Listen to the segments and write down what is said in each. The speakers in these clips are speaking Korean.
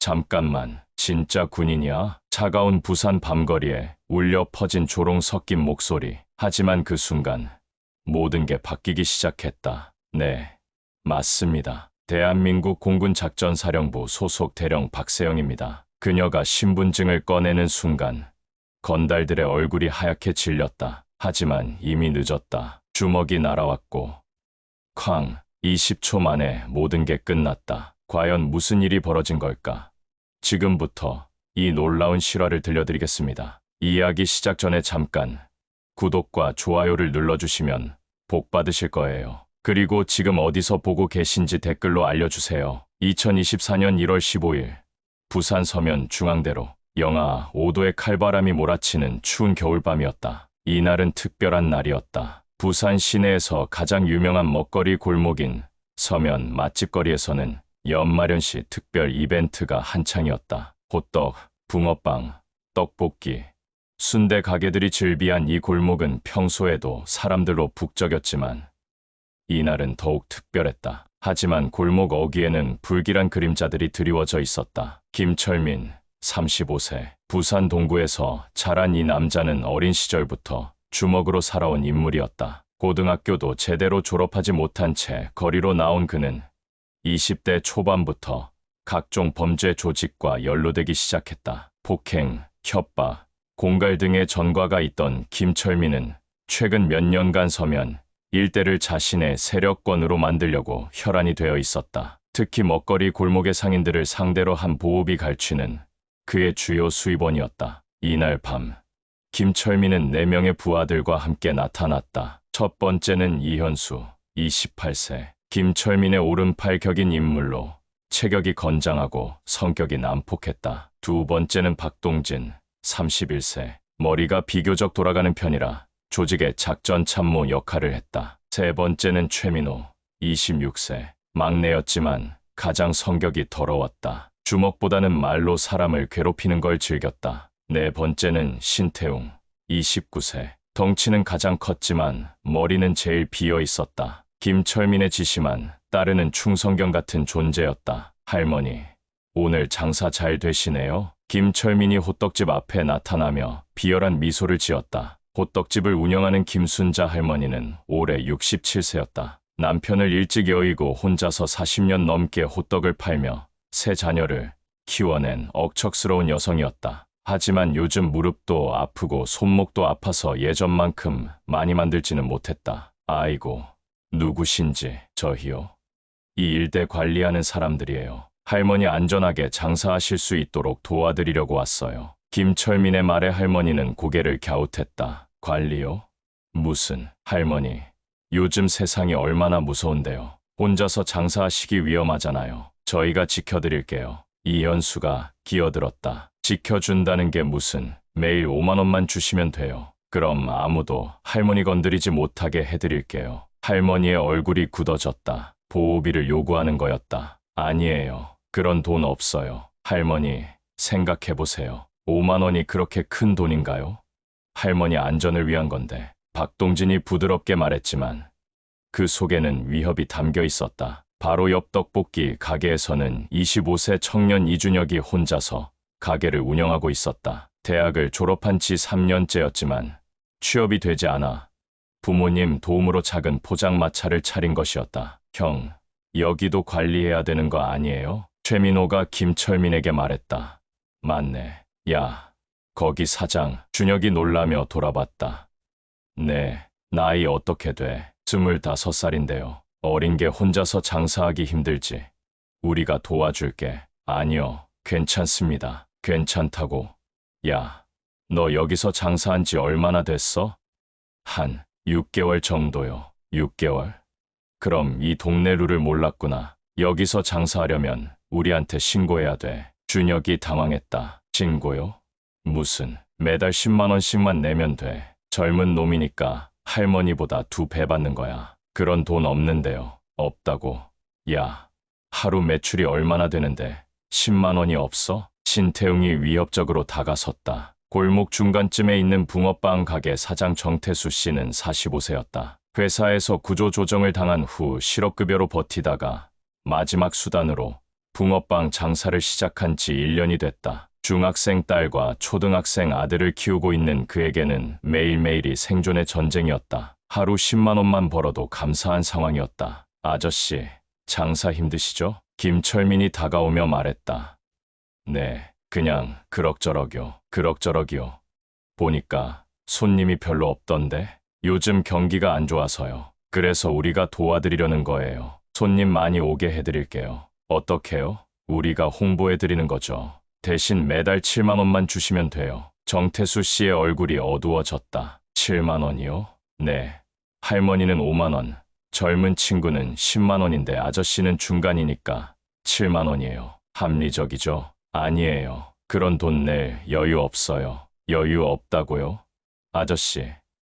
잠깐만, 진짜 군인이야? 차가운 부산 밤거리에 울려 퍼진 조롱 섞인 목소리. 하지만 그 순간 모든 게 바뀌기 시작했다. 네, 맞습니다. 대한민국 공군작전사령부 소속 대령 박세영입니다. 그녀가 신분증을 꺼내는 순간 건달들의 얼굴이 하얗게 질렸다. 하지만 이미 늦었다. 주먹이 날아왔고 쾅, 20초 만에 모든 게 끝났다. 과연 무슨 일이 벌어진 걸까? 지금부터 이 놀라운 실화를 들려드리겠습니다. 이야기 시작 전에 잠깐 구독과 좋아요를 눌러주시면 복 받으실 거예요. 그리고 지금 어디서 보고 계신지 댓글로 알려주세요. 2024년 1월 15일 부산 서면 중앙대로 영하 5도의 칼바람이 몰아치는 추운 겨울밤이었다. 이날은 특별한 날이었다. 부산 시내에서 가장 유명한 먹거리 골목인 서면 맛집거리에서는 연말연시 특별 이벤트가 한창이었다. 호떡, 붕어빵, 떡볶이, 순대 가게들이 즐비한 이 골목은 평소에도 사람들로 북적였지만 이날은 더욱 특별했다. 하지만 골목 어귀에는 불길한 그림자들이 드리워져 있었다. 김철민, 35세. 부산 동구에서 자란 이 남자는 어린 시절부터 주먹으로 살아온 인물이었다. 고등학교도 제대로 졸업하지 못한 채 거리로 나온 그는 20대 초반부터 각종 범죄 조직과 연루되기 시작했다. 폭행, 협박, 공갈 등의 전과가 있던 김철민은 최근 몇 년간 서면 일대를 자신의 세력권으로 만들려고 혈안이 되어 있었다. 특히 먹거리 골목의 상인들을 상대로 한 보호비 갈취는 그의 주요 수입원이었다. 이날 밤 김철민은 4명의 부하들과 함께 나타났다. 첫 번째는 이현수, 28세. 김철민의 오른팔 격인 인물로 체격이 건장하고 성격이 난폭했다. 두 번째는 박동진, 31세. 머리가 비교적 돌아가는 편이라 조직의 작전 참모 역할을 했다. 세 번째는 최민호, 26세. 막내였지만 가장 성격이 더러웠다. 주먹보다는 말로 사람을 괴롭히는 걸 즐겼다. 네 번째는 신태웅, 29세. 덩치는 가장 컸지만 머리는 제일 비어 있었다. 김철민의 지시만 따르는 충성견 같은 존재였다. 할머니, 오늘 장사 잘 되시네요? 김철민이 호떡집 앞에 나타나며 비열한 미소를 지었다. 호떡집을 운영하는 김순자 할머니는 올해 67세였다. 남편을 일찍 여의고 혼자서 40년 넘게 호떡을 팔며 세 자녀를 키워낸 억척스러운 여성이었다. 하지만 요즘 무릎도 아프고 손목도 아파서 예전만큼 많이 만들지는 못했다. 아이고, 누구신지. 저희요. 이 일대 관리하는 사람들이에요. 할머니 안전하게 장사하실 수 있도록 도와드리려고 왔어요. 김철민의 말에 할머니는 고개를 갸웃했다. 관리요? 무슨, 할머니. 요즘 세상이 얼마나 무서운데요. 혼자서 장사하시기 위험하잖아요. 저희가 지켜드릴게요. 이현수가 기어들었다. 지켜준다는 게 무슨, 매일 5만 원만 주시면 돼요. 그럼 아무도 할머니 건드리지 못하게 해드릴게요. 할머니의 얼굴이 굳어졌다. 보호비를 요구하는 거였다. 아니에요. 그런 돈 없어요. 할머니, 생각해보세요. 5만 원이 그렇게 큰 돈인가요? 할머니 안전을 위한 건데. 박동진이 부드럽게 말했지만 그 속에는 위협이 담겨 있었다. 바로 옆 떡볶이 가게에서는 25세 청년 이준혁이 혼자서 가게를 운영하고 있었다. 대학을 졸업한 지 3년째였지만 취업이 되지 않아 부모님 도움으로 작은 포장마차를 차린 것이었다. 형, 여기도 관리해야 되는 거 아니에요? 최민호가 김철민에게 말했다. 맞네. 야, 거기 사장. 준혁이 놀라며 돌아봤다. 네, 나이 어떻게 돼? 25살인데요. 어린 게 혼자서 장사하기 힘들지. 우리가 도와줄게. 아니요, 괜찮습니다. 괜찮다고. 야, 너 여기서 장사한 지 얼마나 됐어? 한 6개월 정도요. 6개월? 그럼 이 동네 룰을 몰랐구나. 여기서 장사하려면 우리한테 신고해야 돼. 준혁이 당황했다. 신고요? 무슨, 매달 10만 원씩만 내면 돼. 젊은 놈이니까 할머니보다 2배 받는 거야. 그런 돈 없는데요. 없다고. 야, 하루 매출이 얼마나 되는데 10만 원이 없어? 신태웅이 위협적으로 다가섰다. 골목 중간쯤에 있는 붕어빵 가게 사장 정태수 씨는 45세였다. 회사에서 구조조정을 당한 후 실업급여로 버티다가 마지막 수단으로 붕어빵 장사를 시작한 지 1년이 됐다. 중학생 딸과 초등학생 아들을 키우고 있는 그에게는 매일매일이 생존의 전쟁이었다. 하루 10만 원만 벌어도 감사한 상황이었다. 아저씨, 장사 힘드시죠? 김철민이 다가오며 말했다. 네, 그냥 그럭저럭이요. 보니까 손님이 별로 없던데? 요즘 경기가 안 좋아서요. 그래서 우리가 도와드리려는 거예요. 손님 많이 오게 해드릴게요. 어떻게요? 우리가 홍보해드리는 거죠. 대신 매달 7만 원만 주시면 돼요. 정태수 씨의 얼굴이 어두워졌다. 7만 원이요? 네. 할머니는 5만 원, 젊은 친구는 10만 원인데 아저씨는 중간이니까 7만 원이에요. 합리적이죠? 아니에요. 그런 돈 낼 여유 없어요. 여유 없다고요? 아저씨,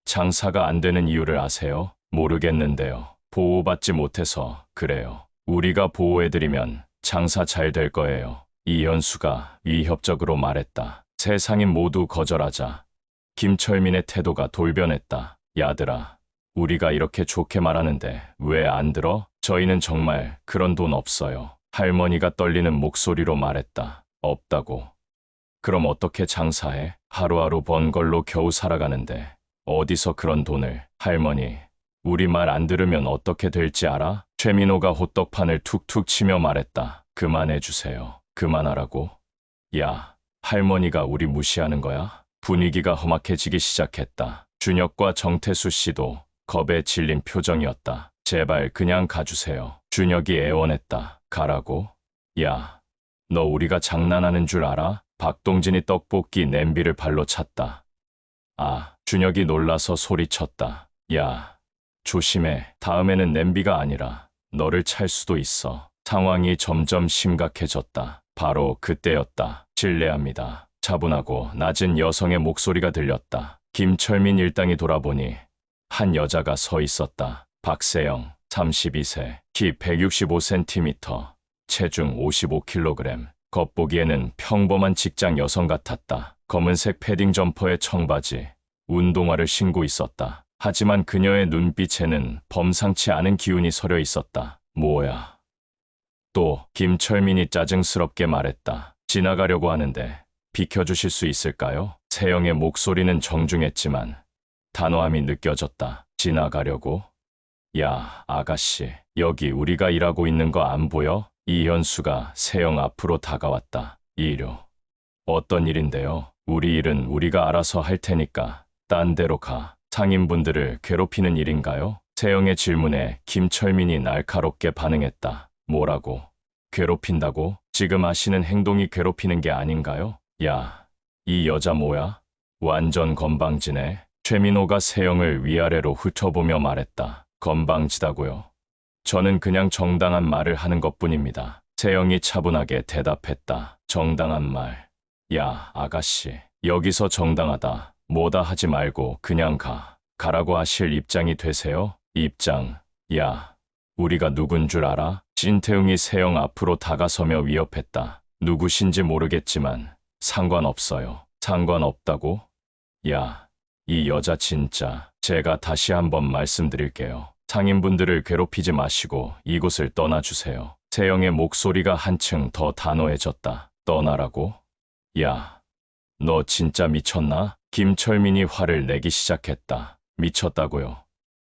장사가 안 되는 이유를 아세요? 모르겠는데요. 보호받지 못해서 그래요. 우리가 보호해드리면 장사 잘 될 거예요. 이현수가 위협적으로 말했다. 세상인 모두 거절하자. 김철민의 태도가 돌변했다. 야들아, 우리가 이렇게 좋게 말하는데 왜 안 들어? 저희는 정말 그런 돈 없어요. 할머니가 떨리는 목소리로 말했다. 없다고. 그럼 어떻게 장사해? 하루하루 번 걸로 겨우 살아가는데 어디서 그런 돈을? 할머니, 우리 말 안 들으면 어떻게 될지 알아? 최민호가 호떡판을 툭툭 치며 말했다. 그만해주세요. 그만하라고? 야, 할머니가 우리 무시하는 거야? 분위기가 험악해지기 시작했다. 준혁과 정태수 씨도 겁에 질린 표정이었다. 제발 그냥 가주세요. 준혁이 애원했다. 가라고? 야, 너 우리가 장난하는 줄 알아? 박동진이 떡볶이 냄비를 발로 찼다. 아, 준혁이 놀라서 소리쳤다. 야, 조심해. 다음에는 냄비가 아니라 너를 찰 수도 있어. 상황이 점점 심각해졌다. 바로 그때였다. 실례합니다. 차분하고 낮은 여성의 목소리가 들렸다. 김철민 일당이 돌아보니 한 여자가 서 있었다. 박세영, 32세, 키 165cm, 체중 55kg. 겉보기에는 평범한 직장 여성 같았다. 검은색 패딩 점퍼에 청바지, 운동화를 신고 있었다. 하지만 그녀의 눈빛에는 범상치 않은 기운이 서려 있었다. 뭐야? 또 김철민이 짜증스럽게 말했다. 지나가려고 하는데 비켜주실 수 있을까요? 세영의 목소리는 정중했지만 단호함이 느껴졌다. 지나가려고? 야, 아가씨, 여기 우리가 일하고 있는 거 안 보여? 이현수가 세영 앞으로 다가왔다. 일요. 어떤 일인데요? 우리 일은 우리가 알아서 할 테니까 딴 데로 가. 상인분들을 괴롭히는 일인가요? 세영의 질문에 김철민이 날카롭게 반응했다. 뭐라고? 괴롭힌다고? 지금 하시는 행동이 괴롭히는 게 아닌가요? 야, 이 여자 뭐야? 완전 건방지네. 최민호가 세영을 위아래로 훑어보며 말했다. 건방지다고요? 저는 그냥 정당한 말을 하는 것뿐입니다. 세영이 차분하게 대답했다. 정당한 말. 야, 아가씨, 여기서 정당하다, 뭐다 하지 말고 그냥 가. 가라고 하실 입장이 되세요? 입장. 야, 우리가 누군 줄 알아? 진태웅이 세영 앞으로 다가서며 위협했다. 누구신지 모르겠지만 상관없어요. 상관없다고? 야, 이 여자 진짜. 제가 다시 한번 말씀드릴게요. 상인분들을 괴롭히지 마시고 이곳을 떠나주세요. 세영의 목소리가 한층 더 단호해졌다. 떠나라고? 야, 너 진짜 미쳤나? 김철민이 화를 내기 시작했다. 미쳤다고요?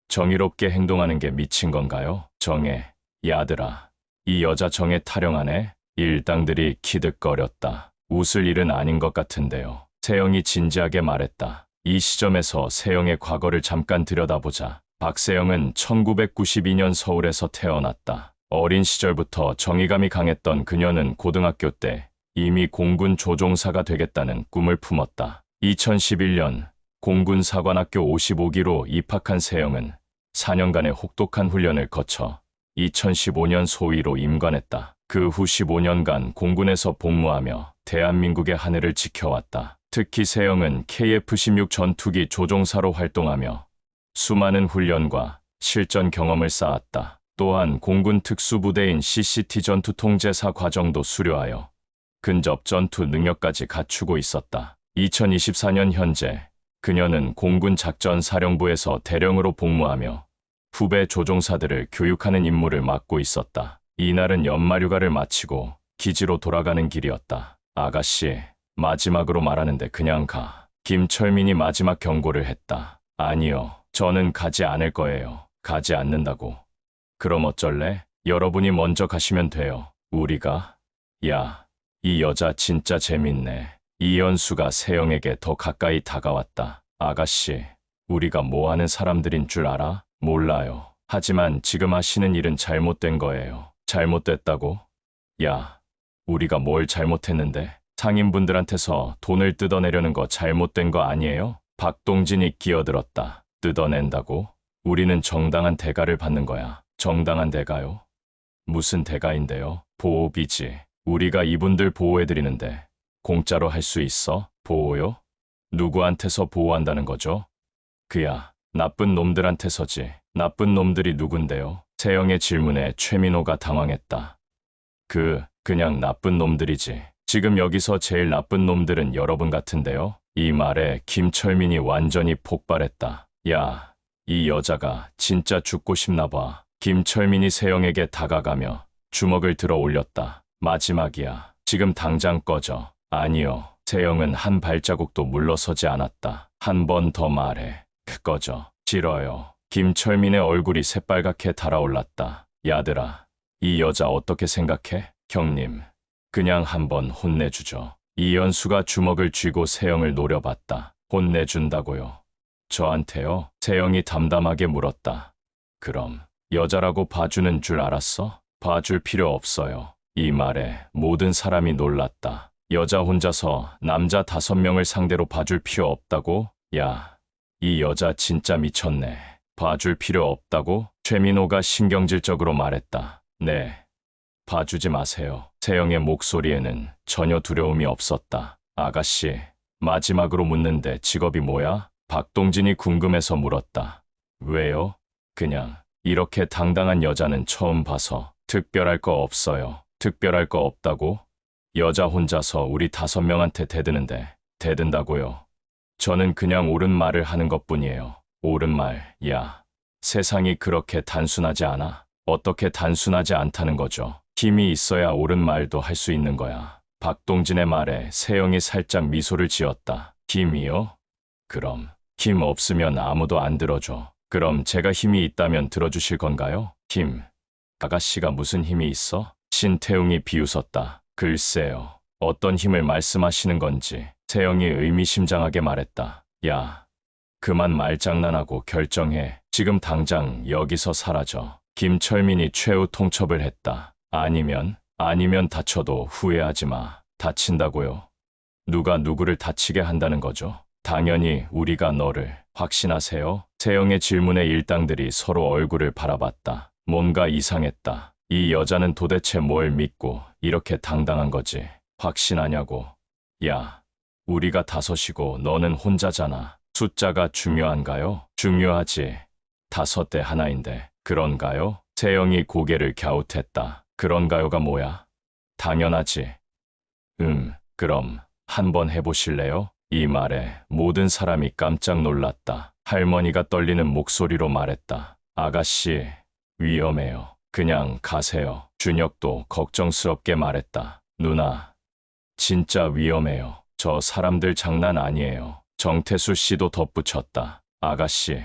정의롭게 행동하는 게 미친 건가요? 정혜, 야들아, 이 여자 정혜 타령하네? 일당들이 키득거렸다. 웃을 일은 아닌 것 같은데요. 세영이 진지하게 말했다. 이 시점에서 세영의 과거를 잠깐 들여다보자. 박세영은 1992년 서울에서 태어났다. 어린 시절부터 정의감이 강했던 그녀는 고등학교 때 이미 공군 조종사가 되겠다는 꿈을 품었다. 2011년 공군 사관학교 55기로 입학한 세영은 4년간의 혹독한 훈련을 거쳐 2015년 소위로 임관했다. 그 후 15년간 공군에서 복무하며 대한민국의 하늘을 지켜왔다. 특히 세영은 KF-16 전투기 조종사로 활동하며 수많은 훈련과 실전 경험을 쌓았다. 또한 공군 특수부대인 CCT 전투 통제사 과정도 수료하여 근접 전투 능력까지 갖추고 있었다. 2024년 현재 그녀는 공군 작전사령부에서 대령으로 복무하며 후배 조종사들을 교육하는 임무를 맡고 있었다. 이날은 연말휴가를 마치고 기지로 돌아가는 길이었다. 아가씨, 마지막으로 말하는데 그냥 가. 김철민이 마지막 경고를 했다. 아니요, 저는 가지 않을 거예요. 가지 않는다고. 그럼 어쩔래? 여러분이 먼저 가시면 돼요. 우리가? 야, 이 여자 진짜 재밌네. 이현수가 세영에게 더 가까이 다가왔다. 아가씨, 우리가 뭐 하는 사람들인 줄 알아? 몰라요. 하지만 지금 하시는 일은 잘못된 거예요. 잘못됐다고? 야, 우리가 뭘 잘못했는데? 상인분들한테서 돈을 뜯어내려는 거 잘못된 거 아니에요? 박동진이 끼어들었다. 뜯어낸다고? 우리는 정당한 대가를 받는 거야. 정당한 대가요? 무슨 대가인데요? 보호비지. 우리가 이분들 보호해드리는데 공짜로 할 수 있어? 보호요? 누구한테서 보호한다는 거죠? 그야 나쁜 놈들한테서지. 나쁜 놈들이 누군데요? 세영의 질문에 최민호가 당황했다. 그냥 나쁜 놈들이지. 지금 여기서 제일 나쁜 놈들은 여러분 같은데요? 이 말에 김철민이 완전히 폭발했다. 야, 이 여자가 진짜 죽고 싶나 봐. 김철민이 세영에게 다가가며 주먹을 들어 올렸다. 마지막이야. 지금 당장 꺼져. 아니요. 세영은 한 발자국도 물러서지 않았다. 한 번 더 말해. 꺼져. 싫어요. 김철민의 얼굴이 새빨갛게 달아올랐다. 야들아, 이 여자 어떻게 생각해? 형님, 그냥 한번 혼내주죠. 이현수가 주먹을 쥐고 세영을 노려봤다. 혼내준다고요? 저한테요? 세영이 담담하게 물었다. 그럼 여자라고 봐주는 줄 알았어? 봐줄 필요 없어요. 이 말에 모든 사람이 놀랐다. 여자 혼자서 남자 5명을 상대로 봐줄 필요 없다고? 야, 이 여자 진짜 미쳤네. 봐줄 필요 없다고? 최민호가 신경질적으로 말했다. 네, 봐주지 마세요. 세영의 목소리에는 전혀 두려움이 없었다. 아가씨, 마지막으로 묻는데 직업이 뭐야? 박동진이 궁금해서 물었다. 왜요? 그냥 이렇게 당당한 여자는 처음 봐서. 특별할 거 없어요. 특별할 거 없다고? 여자 혼자서 우리 5명한테 대드는데 대든다고요? 저는 그냥 옳은 말을 하는 것뿐이에요. 옳은 말, 야. 세상이 그렇게 단순하지 않아. 어떻게 단순하지 않다는 거죠. 힘이 있어야 옳은 말도 할 수 있는 거야. 박동진의 말에 세영이 살짝 미소를 지었다. 힘이요? 그럼 힘 없으면 아무도 안 들어줘. 그럼 제가 힘이 있다면 들어주실 건가요? 힘. 아가씨가 무슨 힘이 있어? 신태웅이 비웃었다. 글쎄요. 어떤 힘을 말씀하시는 건지. 세영이 의미심장하게 말했다. 야, 그만 말장난하고 결정해. 지금 당장 여기서 사라져. 김철민이 최후 통첩을 했다. 아니면 다쳐도 후회하지 마. 다친다고요? 누가 누구를 다치게 한다는 거죠? 당연히 우리가 너를. 확신하세요? 세영의 질문에 일당들이 서로 얼굴을 바라봤다. 뭔가 이상했다. 이 여자는 도대체 뭘 믿고 이렇게 당당한 거지? 확신하냐고. 야, 우리가 5이고 너는 혼자잖아. 숫자가 중요한가요? 중요하지. 5대 하나인데. 그런가요? 세영이 고개를 갸웃했다. 그런가요가 뭐야? 당연하지. 그럼 한번 해보실래요? 이 말에 모든 사람이 깜짝 놀랐다. 할머니가 떨리는 목소리로 말했다. 아가씨, 위험해요. 그냥 가세요. 준혁도 걱정스럽게 말했다. 누나, 진짜 위험해요. 저 사람들 장난 아니에요. 정태수 씨도 덧붙였다. 아가씨,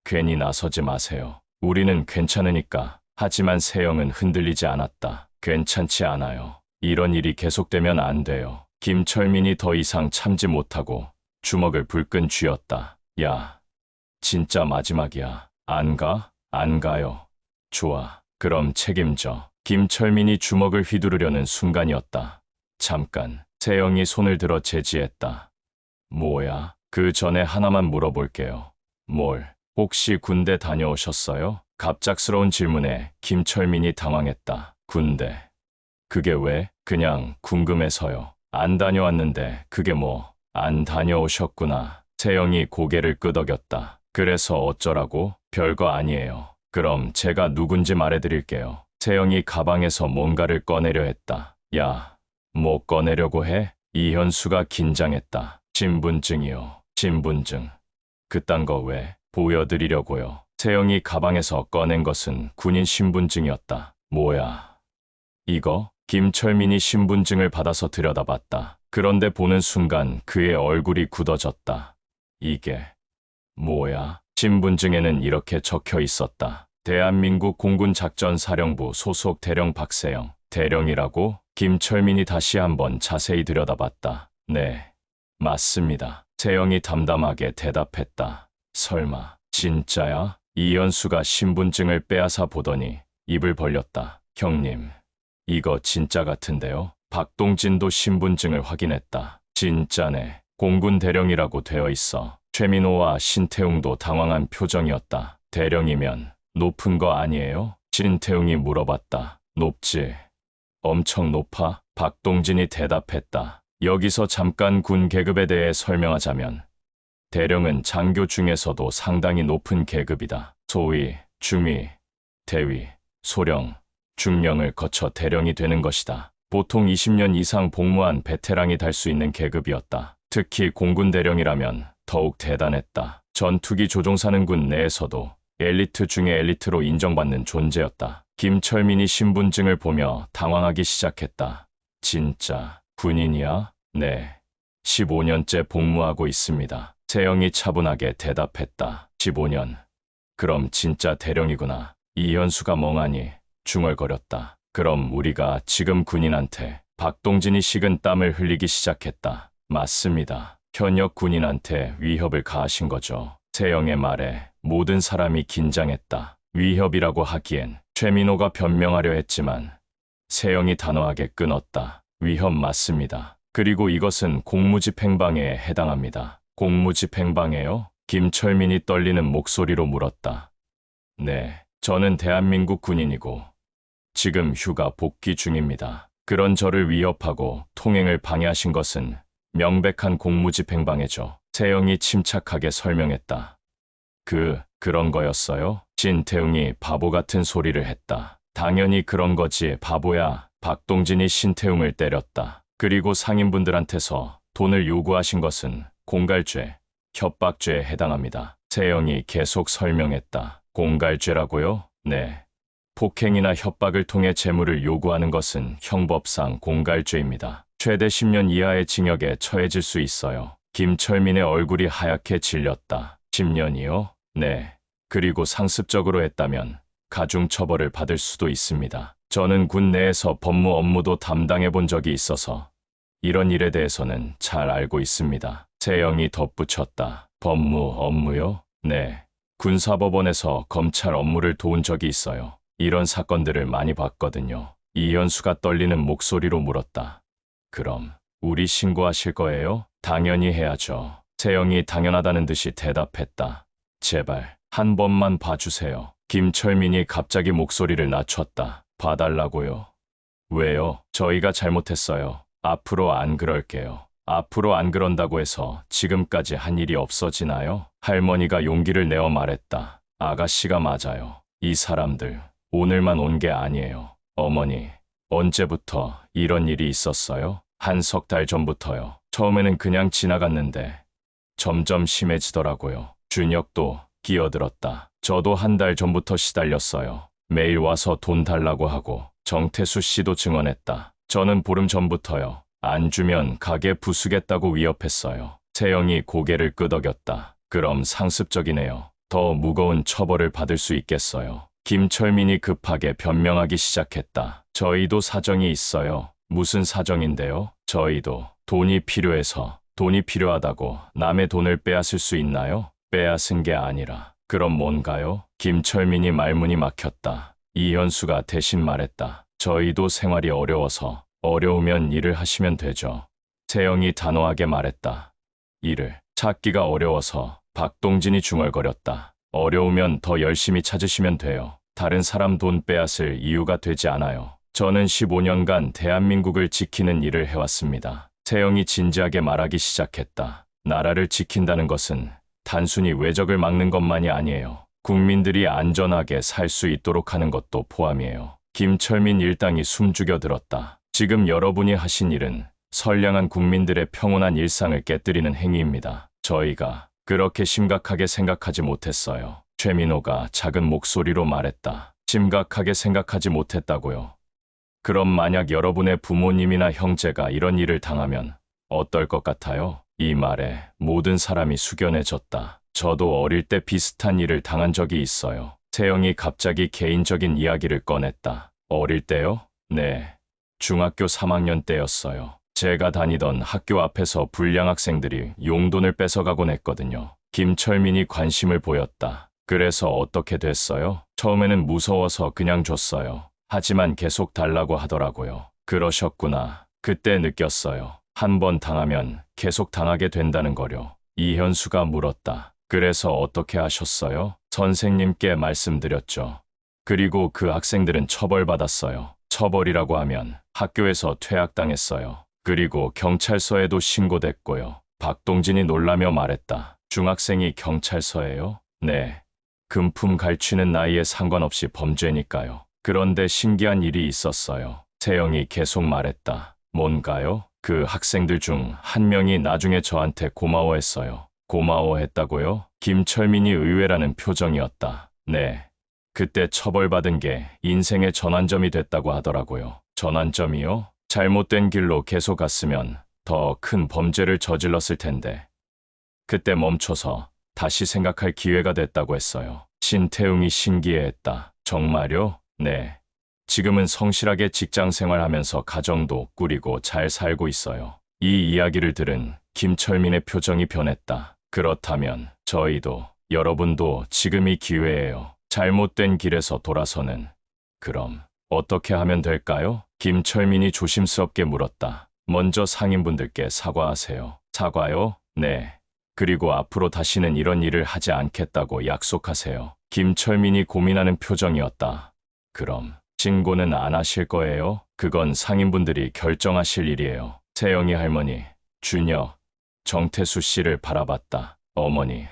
괜히 나서지 마세요. 우리는 괜찮으니까. 하지만 세영은 흔들리지 않았다. 괜찮지 않아요. 이런 일이 계속되면 안 돼요. 김철민이 더 이상 참지 못하고 주먹을 불끈 쥐었다. 야, 진짜 마지막이야. 안 가? 안 가요. 좋아. 그럼 책임져. 김철민이 주먹을 휘두르려는 순간이었다. 잠깐. 세영이 손을 들어 제지했다. 뭐야? 그 전에 하나만 물어볼게요. 뭘? 혹시 군대 다녀오셨어요? 갑작스러운 질문에 김철민이 당황했다. 군대. 그게 왜? 그냥 궁금해서요. 안 다녀왔는데 그게 뭐? 안 다녀오셨구나. 세영이 고개를 끄덕였다. 그래서 어쩌라고? 별거 아니에요. 그럼 제가 누군지 말해드릴게요. 세영이 가방에서 뭔가를 꺼내려 했다. 야, 뭐 꺼내려고 해? 이현수가 긴장했다. 신분증이요. 신분증. 그딴 거 왜? 보여드리려고요. 세영이 가방에서 꺼낸 것은 군인 신분증이었다. 뭐야? 이거? 김철민이 신분증을 받아서 들여다봤다. 그런데 보는 순간 그의 얼굴이 굳어졌다. 이게 뭐야? 신분증에는 이렇게 적혀 있었다. 대한민국 공군작전사령부 소속 대령 박세영. 대령이라고? 김철민이 다시 한번 자세히 들여다봤다. 네, 맞습니다. 세영이 담담하게 대답했다. 설마, 진짜야? 이현수가 신분증을 빼앗아 보더니 입을 벌렸다. 형님, 이거 진짜 같은데요? 박동진도 신분증을 확인했다. 진짜네. 공군 대령이라고 되어 있어. 최민호와 신태웅도 당황한 표정이었다. 대령이면 높은 거 아니에요? 신태웅이 물어봤다. 높지. 엄청 높아? 박동진이 대답했다. 여기서 잠깐 군 계급에 대해 설명하자면 대령은 장교 중에서도 상당히 높은 계급이다. 소위, 중위, 대위, 소령, 중령을 거쳐 대령이 되는 것이다. 보통 20년 이상 복무한 베테랑이 달 수 있는 계급이었다. 특히 공군 대령이라면 더욱 대단했다. 전투기 조종사는 군 내에서도 엘리트 중의 엘리트로 인정받는 존재였다. 김철민이 신분증을 보며 당황하기 시작했다. 진짜 군인이야? 네. 15년째 복무하고 있습니다. 세영이 차분하게 대답했다. 15년. 그럼 진짜 대령이구나. 이현수가 멍하니 중얼거렸다. 그럼 우리가 지금 군인한테 박동진이 식은 땀을 흘리기 시작했다. 맞습니다. 현역 군인한테 위협을 가하신 거죠. 세영의 말에 모든 사람이 긴장했다. 위협이라고 하기엔 최민호가 변명하려 했지만 세영이 단호하게 끊었다. 위협 맞습니다. 그리고 이것은 공무집행방해에 해당합니다. 공무집행방해요? 김철민이 떨리는 목소리로 물었다. 네, 저는 대한민국 군인이고 지금 휴가 복귀 중입니다. 그런 저를 위협하고 통행을 방해하신 것은 명백한 공무집행방해죠. 세영이 침착하게 설명했다. 그런 거였어요? 신태웅이 바보 같은 소리를 했다. 당연히 그런 거지, 바보야. 박동진이 신태웅을 때렸다. 그리고 상인분들한테서 돈을 요구하신 것은 공갈죄, 협박죄에 해당합니다. 세영이 계속 설명했다. 공갈죄라고요? 네. 폭행이나 협박을 통해 재물을 요구하는 것은 형법상 공갈죄입니다. 최대 10년 이하의 징역에 처해질 수 있어요. 김철민의 얼굴이 하얗게 질렸다. 10년이요? 네. 그리고 상습적으로 했다면 가중처벌을 받을 수도 있습니다. 저는 군 내에서 법무 업무도 담당해 본 적이 있어서 이런 일에 대해서는 잘 알고 있습니다. 세영이 덧붙였다. 법무 업무요? 네. 군사법원에서 검찰 업무를 도운 적이 있어요. 이런 사건들을 많이 봤거든요. 이현수가 떨리는 목소리로 물었다. 그럼 우리 신고하실 거예요? 당연히 해야죠. 세영이 당연하다는 듯이 대답했다. 제발 한 번만 봐주세요. 김철민이 갑자기 목소리를 낮췄다. 봐달라고요? 왜요? 저희가 잘못했어요. 앞으로 안 그럴게요. 앞으로 안 그런다고 해서 지금까지 한 일이 없어지나요? 할머니가 용기를 내어 말했다. 아가씨가 맞아요. 이 사람들 오늘만 온 게 아니에요. 어머니, 언제부터 이런 일이 있었어요? 한 석 달 전부터요. 처음에는 그냥 지나갔는데 점점 심해지더라고요. 준혁도 끼어들었다. 저도 한 달 전부터 시달렸어요. 매일 와서 돈 달라고 하고 정태수 씨도 증언했다. 저는 보름 전부터요. 안 주면 가게 부수겠다고 위협했어요. 세영이 고개를 끄덕였다. 그럼 상습적이네요. 더 무거운 처벌을 받을 수 있겠어요. 김철민이 급하게 변명하기 시작했다. 저희도 사정이 있어요. 무슨 사정인데요? 저희도 돈이 필요해서 돈이 필요하다고 남의 돈을 빼앗을 수 있나요? 빼앗은 게 아니라 그럼 뭔가요? 김철민이 말문이 막혔다. 이현수가 대신 말했다. 저희도 생활이 어려워서 어려우면 일을 하시면 되죠. 세영이 단호하게 말했다. 일을 찾기가 어려워서. 박동진이 중얼거렸다. 어려우면 더 열심히 찾으시면 돼요. 다른 사람 돈 빼앗을 이유가 되지 않아요. 저는 15년간 대한민국을 지키는 일을 해왔습니다. 세영이 진지하게 말하기 시작했다. 나라를 지킨다는 것은 단순히 외적을 막는 것만이 아니에요. 국민들이 안전하게 살 수 있도록 하는 것도 포함이에요. 김철민 일당이 숨죽여 들었다. 지금 여러분이 하신 일은 선량한 국민들의 평온한 일상을 깨뜨리는 행위입니다. 저희가 그렇게 심각하게 생각하지 못했어요. 최민호가 작은 목소리로 말했다. 심각하게 생각하지 못했다고요. 그럼 만약 여러분의 부모님이나 형제가 이런 일을 당하면 어떨 것 같아요? 이 말에 모든 사람이 숙연해졌다. 저도 어릴 때 비슷한 일을 당한 적이 있어요. 세영이 갑자기 개인적인 이야기를 꺼냈다. 어릴 때요? 네. 중학교 3학년 때였어요. 제가 다니던 학교 앞에서 불량 학생들이 용돈을 뺏어가곤 했거든요. 김철민이 관심을 보였다. 그래서 어떻게 됐어요? 처음에는 무서워서 그냥 줬어요. 하지만 계속 달라고 하더라고요. 그러셨구나. 그때 느꼈어요. 한 번 당하면 계속 당하게 된다는 거요. 이현수가 물었다. 그래서 어떻게 하셨어요? 선생님께 말씀드렸죠. 그리고 그 학생들은 처벌받았어요. 처벌이라고 하면 학교에서 퇴학당했어요. 그리고 경찰서에도 신고됐고요. 박동진이 놀라며 말했다. 중학생이 경찰서에요? 네. 금품 갈취는 나이에 상관없이 범죄니까요. 그런데 신기한 일이 있었어요. 세영이 계속 말했다. 뭔가요? 그 학생들 중 한 명이 나중에 저한테 고마워했어요. 고마워했다고요? 김철민이 의외라는 표정이었다. 네. 그때 처벌받은 게 인생의 전환점이 됐다고 하더라고요. 전환점이요? 잘못된 길로 계속 갔으면 더 큰 범죄를 저질렀을 텐데. 그때 멈춰서 다시 생각할 기회가 됐다고 했어요. 신태웅이 신기해했다. 정말요? 네. 지금은 성실하게 직장 생활하면서 가정도 꾸리고 잘 살고 있어요. 이 이야기를 들은 김철민의 표정이 변했다. 그렇다면 저희도, 여러분도 지금이 기회예요. 잘못된 길에서 돌아서는. 그럼 어떻게 하면 될까요? 김철민이 조심스럽게 물었다. 먼저 상인분들께 사과하세요. 사과요? 네. 그리고 앞으로 다시는 이런 일을 하지 않겠다고 약속하세요. 김철민이 고민하는 표정이었다. 그럼 신고는 안 하실 거예요? 그건 상인분들이 결정하실 일이에요. 세영이 할머니, 준혁, 정태수 씨를 바라봤다. 어머니,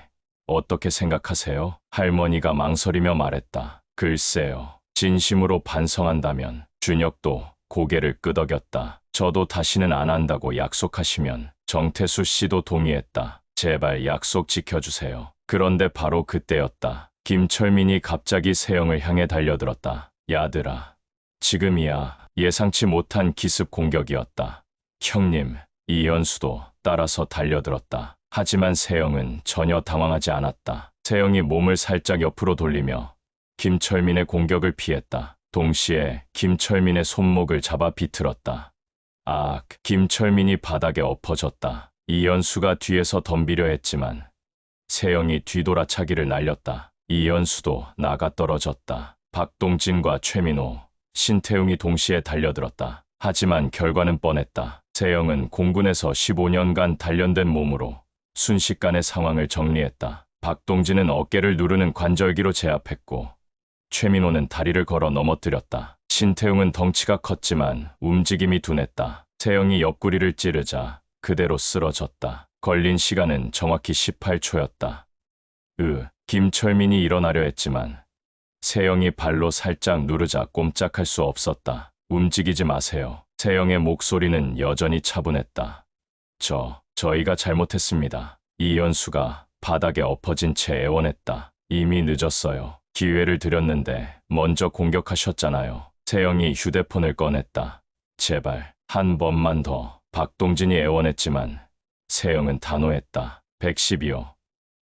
어떻게 생각하세요? 할머니가 망설이며 말했다. 글쎄요. 진심으로 반성한다면. 준혁도 고개를 끄덕였다. 저도 다시는 안 한다고 약속하시면. 정태수 씨도 동의했다. 제발 약속 지켜주세요. 그런데 바로 그때였다. 김철민이 갑자기 세영을 향해 달려들었다. 야들아, 지금이야. 예상치 못한 기습 공격이었다. 형님, 이현수도 따라서 달려들었다. 하지만 세영은 전혀 당황하지 않았다. 세영이 몸을 살짝 옆으로 돌리며 김철민의 공격을 피했다. 동시에 김철민의 손목을 잡아 비틀었다. 아, 김철민이 바닥에 엎어졌다. 이현수가 뒤에서 덤비려 했지만 세영이 뒤돌아차기를 날렸다. 이현수도 나가 떨어졌다. 박동진과 최민호, 신태웅이 동시에 달려들었다. 하지만 결과는 뻔했다. 세영은 공군에서 15년간 단련된 몸으로 순식간에 상황을 정리했다. 박동진은 어깨를 누르는 관절기로 제압했고 최민호는 다리를 걸어 넘어뜨렸다. 신태웅은 덩치가 컸지만 움직임이 둔했다. 세영이 옆구리를 찌르자 그대로 쓰러졌다. 걸린 시간은 정확히 18초였다. 김철민이 일어나려 했지만 세영이 발로 살짝 누르자 꼼짝할 수 없었다. 움직이지 마세요. 세영의 목소리는 여전히 차분했다. 저희가 잘못했습니다. 이현수가 바닥에 엎어진 채 애원했다. 이미 늦었어요. 기회를 드렸는데 먼저 공격하셨잖아요. 세영이 휴대폰을 꺼냈다. 제발 한 번만 더. 박동진이 애원했지만 세영은 단호했다. 112호.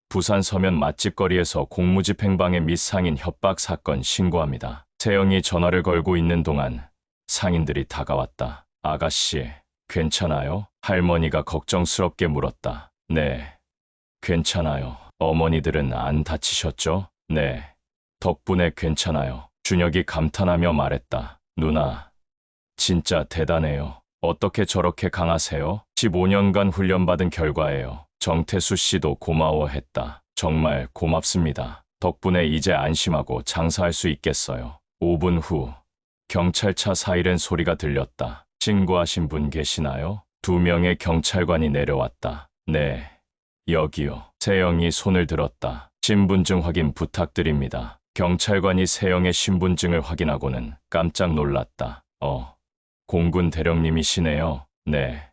부산 서면 맛집거리에서 공무집행방해 및 상인 협박 사건 신고합니다. 세영이 전화를 걸고 있는 동안 상인들이 다가왔다. 아가씨, 괜찮아요? 할머니가 걱정스럽게 물었다. 네, 괜찮아요. 어머니들은 안 다치셨죠? 네, 덕분에 괜찮아요. 준혁이 감탄하며 말했다. 누나, 진짜 대단해요. 어떻게 저렇게 강하세요? 15년간 훈련받은 결과예요. 정태수 씨도 고마워했다. 정말 고맙습니다. 덕분에 이제 안심하고 장사할 수 있겠어요. 5분 후 경찰차 사이렌 소리가 들렸다. 신고하신 분 계시나요? 2명의 경찰관이 내려왔다. 네, 여기요. 세영이 손을 들었다. 신분증 확인 부탁드립니다. 경찰관이 세영의 신분증을 확인하고는 깜짝 놀랐다. 공군 대령님이시네요. 네,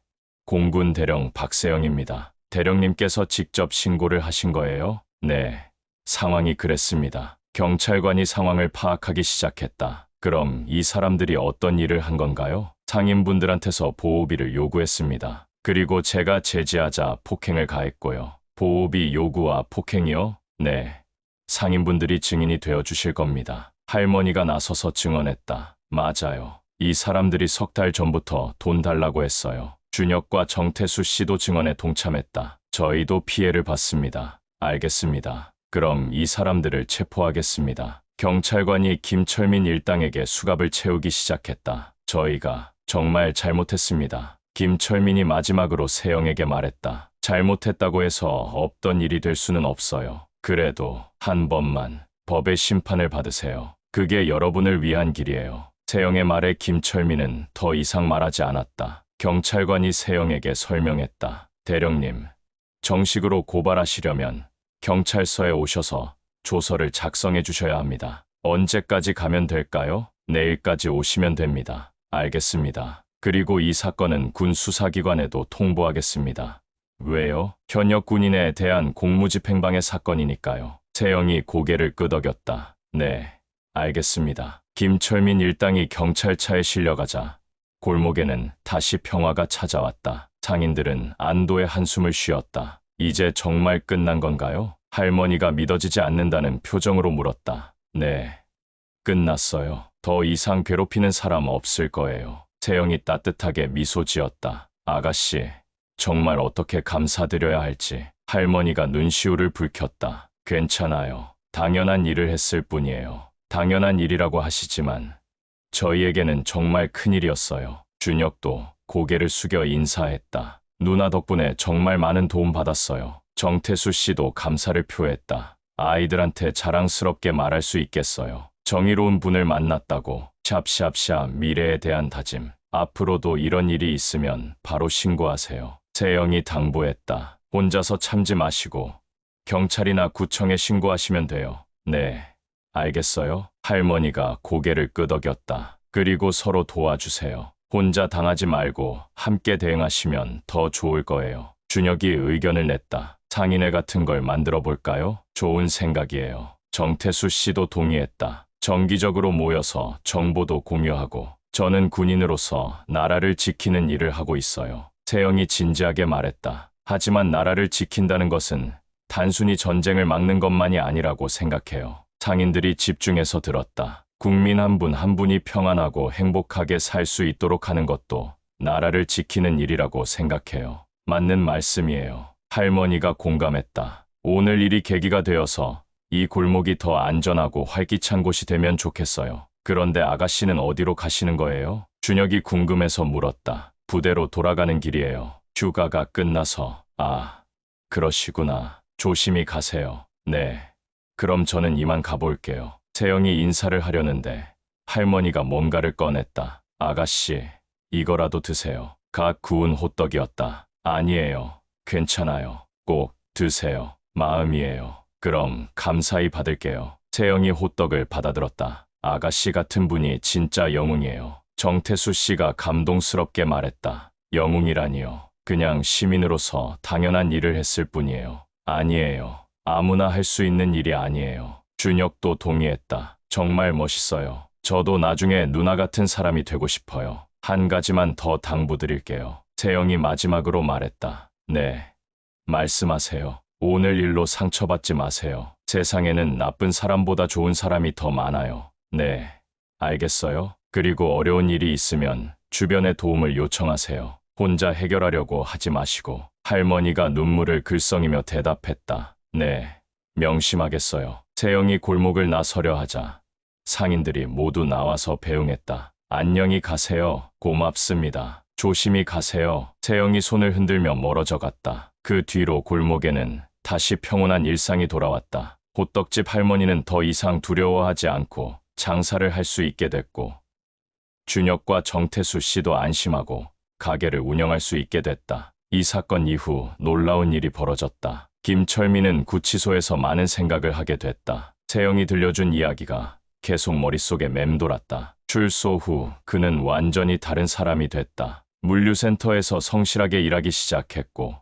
공군 대령 박세영입니다. 대령님께서 직접 신고를 하신 거예요? 네, 상황이 그랬습니다. 경찰관이 상황을 파악하기 시작했다. 그럼 이 사람들이 어떤 일을 한 건가요? 상인분들한테서 보호비를 요구했습니다. 그리고 제가 제지하자 폭행을 가했고요. 보호비 요구와 폭행이요? 네. 상인분들이 증인이 되어 주실 겁니다. 할머니가 나서서 증언했다. 맞아요. 이 사람들이 석 달 전부터 돈 달라고 했어요. 준혁과 정태수 씨도 증언에 동참했다. 저희도 피해를 봤습니다. 알겠습니다. 그럼 이 사람들을 체포하겠습니다. 경찰관이 김철민 일당에게 수갑을 채우기 시작했다. 저희가 정말 잘못했습니다. 김철민이 마지막으로 세영에게 말했다. 잘못했다고 해서 없던 일이 될 수는 없어요. 그래도 한 번만 법의 심판을 받으세요. 그게 여러분을 위한 길이에요. 세영의 말에 김철민은 더 이상 말하지 않았다. 경찰관이 세영에게 설명했다. 대령님, 정식으로 고발하시려면 경찰서에 오셔서 조서를 작성해 주셔야 합니다. 언제까지 가면 될까요? 내일까지 오시면 됩니다. 알겠습니다. 그리고 이 사건은 군 수사기관에도 통보하겠습니다. 왜요? 현역 군인에 대한 공무집행방해 사건이니까요. 세영이 고개를 끄덕였다. 네, 알겠습니다. 김철민 일당이 경찰차에 실려가자 골목에는 다시 평화가 찾아왔다. 상인들은 안도의 한숨을 쉬었다. 이제 정말 끝난 건가요? 할머니가 믿어지지 않는다는 표정으로 물었다. 네, 끝났어요. 더 이상 괴롭히는 사람 없을 거예요. 세영이 따뜻하게 미소 지었다. 아가씨, 정말 어떻게 감사드려야 할지. 할머니가 눈시울을 붉혔다. 괜찮아요. 당연한 일을 했을 뿐이에요. 당연한 일이라고 하시지만 저희에게는 정말 큰일이었어요. 준혁도 고개를 숙여 인사했다. 누나 덕분에 정말 많은 도움 받았어요. 정태수 씨도 감사를 표했다. 아이들한테 자랑스럽게 말할 수 있겠어요. 정의로운 분을 만났다고. 샵샵샵 미래에 대한 다짐. 앞으로도 이런 일이 있으면 바로 신고하세요. 세영이 당부했다. 혼자서 참지 마시고 경찰이나 구청에 신고하시면 돼요. 네, 알겠어요? 할머니가 고개를 끄덕였다. 그리고 서로 도와주세요. 혼자 당하지 말고 함께 대응하시면 더 좋을 거예요. 준혁이 의견을 냈다. 상인회 같은 걸 만들어 볼까요? 좋은 생각이에요. 정태수 씨도 동의했다. 정기적으로 모여서 정보도 공유하고 저는 군인으로서 나라를 지키는 일을 하고 있어요. 세영이 진지하게 말했다. 하지만 나라를 지킨다는 것은 단순히 전쟁을 막는 것만이 아니라고 생각해요. 상인들이 집중해서 들었다. 국민 한 분 한 분이 평안하고 행복하게 살 수 있도록 하는 것도 나라를 지키는 일이라고 생각해요. 맞는 말씀이에요. 할머니가 공감했다. 오늘 일이 계기가 되어서 이 골목이 더 안전하고 활기찬 곳이 되면 좋겠어요. 그런데 아가씨는 어디로 가시는 거예요? 준혁이 궁금해서 물었다. 부대로 돌아가는 길이에요. 휴가가 끝나서. 아, 그러시구나. 조심히 가세요. 네. 그럼 저는 이만 가볼게요. 세영이 인사를 하려는데 할머니가 뭔가를 꺼냈다. 아가씨, 이거라도 드세요. 갓 구운 호떡이었다. 아니에요. 괜찮아요. 꼭 드세요. 마음이에요. 그럼 감사히 받을게요. 세영이 호떡을 받아들었다. 아가씨 같은 분이 진짜 영웅이에요. 정태수 씨가 감동스럽게 말했다. 영웅이라니요. 그냥 시민으로서 당연한 일을 했을 뿐이에요. 아니에요. 아무나 할 수 있는 일이 아니에요. 준혁도 동의했다. 정말 멋있어요. 저도 나중에 누나 같은 사람이 되고 싶어요. 한 가지만 더 당부드릴게요. 세영이 마지막으로 말했다. 네. 말씀하세요. 오늘 일로 상처받지 마세요. 세상에는 나쁜 사람보다 좋은 사람이 더 많아요. 네. 알겠어요? 그리고 어려운 일이 있으면 주변에 도움을 요청하세요. 혼자 해결하려고 하지 마시고. 할머니가 눈물을 글썽이며 대답했다. 네. 명심하겠어요. 세영이 골목을 나서려 하자 상인들이 모두 나와서 배웅했다. 안녕히 가세요. 고맙습니다. 조심히 가세요. 세영이 손을 흔들며 멀어져 갔다. 그 뒤로 골목에는 다시 평온한 일상이 돌아왔다. 호떡집 할머니는 더 이상 두려워하지 않고 장사를 할 수 있게 됐고 준혁과 정태수 씨도 안심하고 가게를 운영할 수 있게 됐다. 이 사건 이후 놀라운 일이 벌어졌다. 김철민은 구치소에서 많은 생각을 하게 됐다. 세영이 들려준 이야기가 계속 머릿속에 맴돌았다. 출소 후 그는 완전히 다른 사람이 됐다. 물류센터에서 성실하게 일하기 시작했고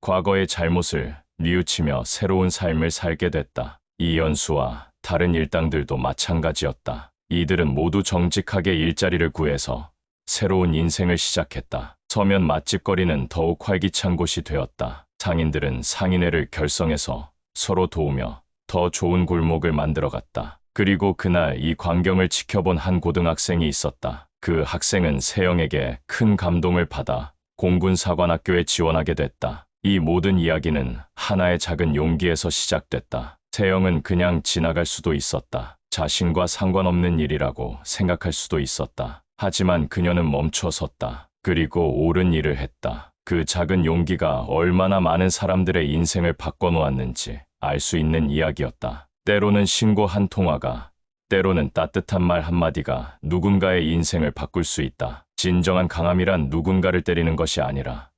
과거의 잘못을 뉘우치며 새로운 삶을 살게 됐다. 이연수와 다른 일당들도 마찬가지였다. 이들은 모두 정직하게 일자리를 구해서 새로운 인생을 시작했다. 서면 맛집거리는 더욱 활기찬 곳이 되었다. 상인들은 상인회를 결성해서 서로 도우며 더 좋은 골목을 만들어갔다. 그리고 그날 이 광경을 지켜본 한 고등학생이 있었다. 그 학생은 세영에게 큰 감동을 받아 공군사관학교에 지원하게 됐다. 이 모든 이야기는 하나의 작은 용기에서 시작됐다. 세영은 그냥 지나갈 수도 있었다. 자신과 상관없는 일이라고 생각할 수도 있었다. 하지만 그녀는 멈춰 섰다. 그리고 옳은 일을 했다. 그 작은 용기가 얼마나 많은 사람들의 인생을 바꿔놓았는지 알 수 있는 이야기였다. 때로는 신고 한 통화가, 때로는 따뜻한 말 한마디가 누군가의 인생을 바꿀 수 있다. 진정한 강함이란 누군가를 때리는 것이 아니라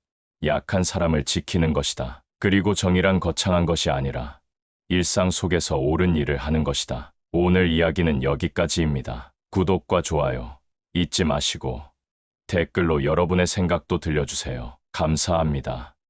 약한 사람을 지키는 것이다. 그리고 정의란 거창한 것이 아니라 일상 속에서 옳은 일을 하는 것이다. 오늘 이야기는 여기까지입니다. 구독과 좋아요 잊지 마시고 댓글로 여러분의 생각도 들려주세요. 감사합니다.